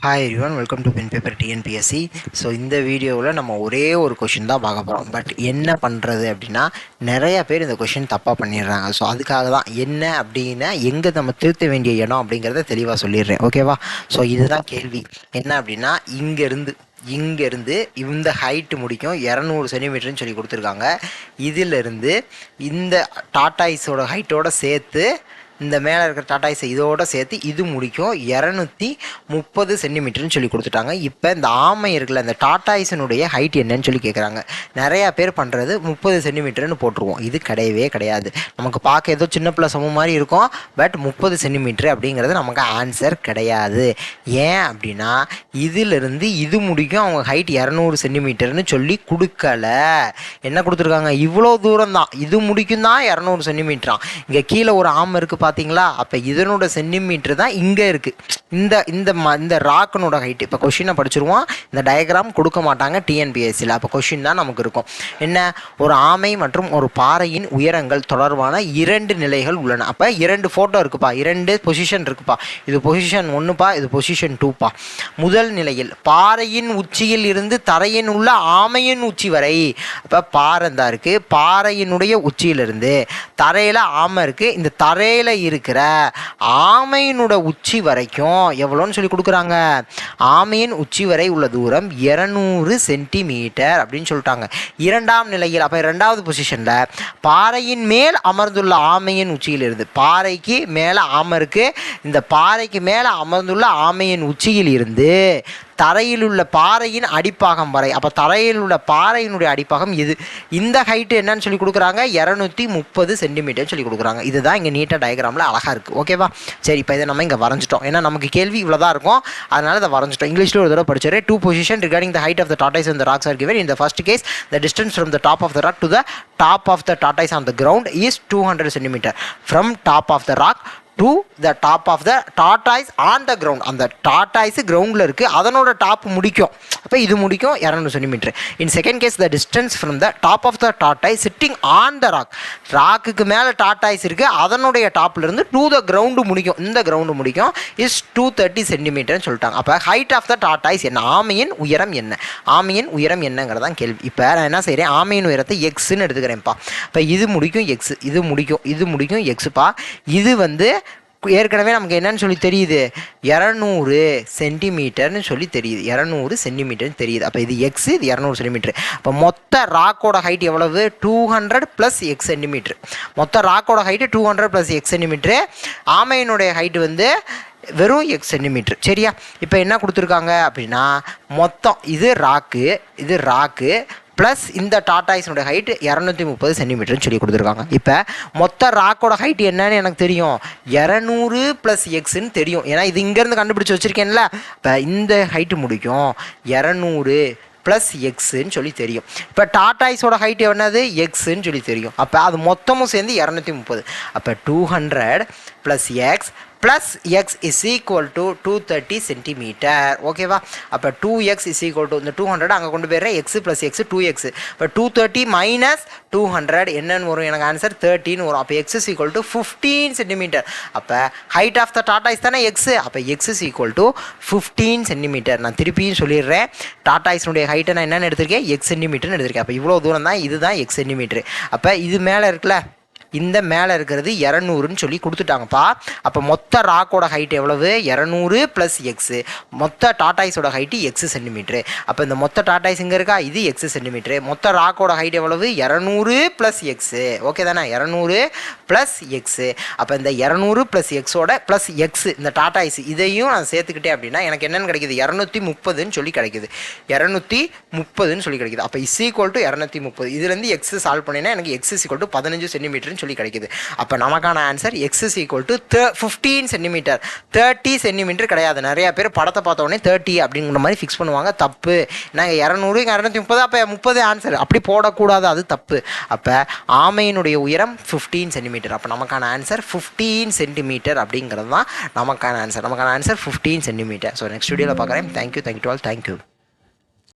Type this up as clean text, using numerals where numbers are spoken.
Hi everyone, welcome to pen paper TNPSC. So இந்த வீடியோவில் நம்ம ஒரே ஒரு கொஷின் தான் பார்க்க போகிறோம். பட் என்ன பண்ணுறது அப்படின்னா, நிறைய பேர் இந்த கொஷின் தப்பாக பண்ணிடுறாங்க. ஸோ அதுக்காக தான் என்ன அப்படின்னா எங்கே நம்ம திருத்த வேண்டிய இடம் அப்படிங்கிறத தெளிவாக சொல்லிடுறேன். ஓகேவா? ஸோ இதுதான் கேள்வி. என்ன அப்படின்னா, இங்கேருந்து இந்த ஹைட்டு முடிக்கும் 200 சென்டிமீட்டர்னு சொல்லி கொடுத்துருக்காங்க. இதிலிருந்து இந்த டாட்டாய்ஸோட ஹைட்டோட சேர்த்து இந்த மேலே இருக்கிற டாட்டாய்ஸை இதோட சேர்த்து இது முடிக்கும் 230 சென்டிமீட்டர்னு சொல்லி கொடுத்துட்டாங்க. இப்போ இந்த ஆமை இருக்குல்ல, இந்த டாட்டாய்ஸினுடைய ஹைட் என்னன்னு சொல்லி கேட்குறாங்க. நிறையா பேர் பண்ணுறது 30 சென்டிமீட்டர்னு போட்டுருவோம். இது கிடையவே கிடையாது. நமக்கு பார்க்க ஏதோ சின்ன பிள்ளை சமம் மாதிரி இருக்கும். பட் 30 சென்டிமீட்டர் அப்படிங்கிறது நமக்கு ஆன்சர் கிடையாது. ஏன் அப்படின்னா, இதிலிருந்து இது முடிக்கும் அவங்க ஹைட் 200 சென்டிமீட்டர்னு சொல்லி கொடுக்கல. என்ன கொடுத்துருக்காங்க? இவ்வளோ தூரம் தான், இது முடிக்கும் தான் 200 சென்டிமீட்டரா. இங்கே கீழே ஒரு ஆமை இருக்குது பார்த்தீங்களா? அப்போ இதனோட சென்டிமீட்டர் தான் இங்கே இருக்குது. இந்த ராக்கனோட ஹைட். இப்போ கொஷினை படிச்சிருவோம். இந்த டயக்ராம் கொடுக்க மாட்டாங்க டிஎன்பிஎஸ்சியில். அப்போ கொஷின் தான் நமக்கு இருக்கும். என்ன? ஒரு ஆமை மற்றும் ஒரு பாறையின் உயரங்கள் தொடர்பான 2 நிலைகள் உள்ளன. அப்போ 2 ஃபோட்டோ இருக்குப்பா, 2 பொசிஷன் இருக்குப்பா. இது பொசிஷன் 1பா, இது பொசிஷன் 2பா. முதல் நிலையில் பாறையின் உச்சியில் இருந்து தரையின் உள்ள ஆமையின் உச்சி வரை. அப்போ பாறை தான் இருக்குது. பாறையினுடைய உச்சியிலிருந்து தரையில் ஆமை இருக்குது. இந்த தரையில் இருக்கிற ஆமையினோட உச்சி வரைக்கும் எவ்வளோன்னு சொல்லி கொடுக்குறாங்க. ஆமையின் உச்சி வரை உள்ள தூரம் 200 சென்டிமீட்டர் அப்படின்னு சொல்லிட்டாங்க. இரண்டாம் நிலையில், அப்போ இரண்டாவது பொசிஷனில் பாறையின் மேல் அமர்ந்துள்ள ஆமையின் உச்சியிலிருந்து, பாறைக்கு மேலே ஆமை இருக்குது. இந்த பாறைக்கு மேலே அமர்ந்துள்ள ஆமையின் உச்சியில் இருந்து தரையில் உள்ள பாறையின் அடிப்பாகம் வரை. அப்போ தரையில் உள்ள பாறையினுடைய அடிப்பாகம் இது. இந்த ஹைட்டு என்னன்னு சொல்லி கொடுக்குறாங்க? 230 சென்டிமீட்டர் சொல்லி கொடுக்குறாங்க. இதுதான் இங்கே நீட்டாக டயக்ராமில் அழகாக இருக்குது. ஓகேவா? சரி, இப்போ இதை நம்ம இங்கே வரைஞ்சிட்டோம். ஏன்னா நமக்கு கேள்வி இவ்வளோ தான் இருக்கும். அதனால் இதை வரைஞ்சிட்டோம். இங்கிலீஷில் ஒரு தடவை படிச்சாரு. 2 position regarding the height of the tortoise and the rocks are given. In the first case, the distance from the top of the rock to the top of the tortoise on the ground is 200 centimeter. From top of the rock to the top of the tortoise on the ground. அந்த tortoise கிரவுண்டில் இருக்குது, அதனோட top முடிக்கும். அப்போ இது முடிக்கும் 200 centimetre. In second case, the distance from the top of the tortoise sitting on the rock. ராக்குக்கு மேலே டாட்டாய்ஸ் இருக்குது, அதனுடைய டாப்லேருந்து டு த கிரவுண்டு முடிக்கும். இந்த கிரவுண்டு முடிக்கும் இஸ் 230 சென்டிமீட்டர்னு சொல்லிட்டாங்க. அப்போ ஹைட் ஆஃப் த டாட்டாய்ஸ் என்ன? ஆமையின் உயரம் என்ன? ஆமையின் உயரம் என்னங்கிறதான் கேள்வி. இப்போ நான் என்ன செய்கிறேன்? ஆமையின் உயரத்தை எக்ஸ்ன்னு எடுத்துக்கிறேன்ப்பா. இப்போ இது முடிக்கும் எக்ஸ், இது முடிக்கும் எக்ஸுப்பா. இது வந்து ஏற்கனவே நமக்கு என்னன்னு சொல்லி தெரியுது, 200 சென்டிமீட்டர்னு சொல்லி தெரியுது. 200 சென்டிமீட்டர்னு தெரியுது. அப்போ இது எக்ஸ், இது 200 சென்டிமீட்டர். அப்போ மொத்த ராக்கோட ஹைட் எவ்வளவு? 200 + x சென்டிமீட்டர். மொத்த ராக்கோட ஹைட்டு 200 + x சென்டிமீட்டரு. ஆமையினுடைய ஹைட்டு வந்து வெறும் x சென்டிமீட்டர். சரியா? இப்போ என்ன கொடுத்துருக்காங்க அப்படின்னா, மொத்தம் இது ராக்கு ப்ளஸ் இந்த டாட்டாய்ஸினுடைய ஹைட் 230 சென்டிமீட்டர்னு சொல்லி கொடுத்துருக்காங்க. இப்போ மொத்த ராக்கோட ஹைட் என்னன்னு எனக்கு தெரியும், 200 + xன்னு தெரியும். ஏன்னா இது இங்கேருந்து கண்டுபிடிச்சி வச்சுருக்கேன்ல. இப்போ இந்த ஹைட்டு முடிக்கும் 200 + xன்னு சொல்லி தெரியும். இப்போ டாட்டாய்ஸோட ஹைட் என்னது? எக்ஸ்ன்னு சொல்லி தெரியும். அப்போ அது மொத்தமும் சேர்ந்து 230. அப்போ 200 + x + x is equal to 230 centimetre. ஓகேவா? அப்போ 2x is equal to இந்த 200 அங்கே கொண்டு போயிடுறேன். x + x 2x. இப்போ 230 - 200 என்னன்னு வரும்? எனக்கு ஆன்சர் 13 வரும். அப்போ x is equal to 15 centimetre. அப்போ ஹைட் ஆஃப் த டாட்டாய்ஸ் தானே x. அப்போ x is equal to 15 centimetre. நான் திருப்பியும் சொல்லிடுறேன். டாட்டாய்ஸினுடைய ஹைட்டை நான் என்னென்னு எடுத்திருக்கேன்? x சென்டிமீட்டர்னு எடுத்திருக்கேன். அப்போ இவ்வளோ தூரம் தான், இதுதான் x சென்டிமீட்டர். அப்போ இது மேலே இருக்குல்ல, இந்த மேலே இருக்கிறது 200ன்னு சொல்லி கொடுத்துட்டாங்கப்பா. அப்போ மொத்த ராக்கோட ஹைட் எவ்வளவு? 200 + x. மொத்த டாட்டாய்ஸோட ஹைட்டு x சென்டிமீட்ரு. அப்போ இந்த மொத்த டாட்டாய்ஸ் இங்கே இருக்கா, இது x சென்டிமீட்ரு. மொத்த ராக்கோட ஹைட் எவ்வளவு? 200 + x. ஓகே தானே? 200 + x. அப்போ இந்த 200 + xோட ப்ளஸ் x இந்த டாட்டாய்ஸ் இதையும் நான் சேர்த்துக்கிட்டேன் அப்படின்னா எனக்கு என்னென்னு கிடைக்கிது? 230ன்னு சொல்லி கிடைக்கிது. 230ன்னு சொல்லி கிடைக்கிது. அப்போ இஸ் ஈக்குவல் டு 230. இதுலேருந்து x சால்வ் பண்ணினா எனக்கு x = 15 சென்டிமீட்டர்னு சொல்லி கிடைக்குது. அப்போ நமக்கான answer x is equal to 15 centimetre. 30 centimetre கிடையாது. நிறைய பேர் படத்தை பார்த்த உடனே 30 அப்படிங்கிற மாதிரி ஃபிக்ஸ் பண்ணுவாங்க. தப்பு. நாங்கள் 200 230, அப்போ 30 ஆன்சர். அப்படி போடக்கூடாது, அது தப்பு. அப்போ ஆமையினுடைய உயரம் 15 சென்டிமீட்டர். அப்போ நமக்கான ஆன்சர் 15 சென்டிமீட்டர் அப்படிங்கிறது தான் நமக்கான ஆன்சர். நமக்கான ஆன்சர் 15 சென்டிமீட்டர். ஸோ நெக்ஸ்ட் வீடியோவில் பார்க்குறேன். Thank you to all. தேங்க்யூ.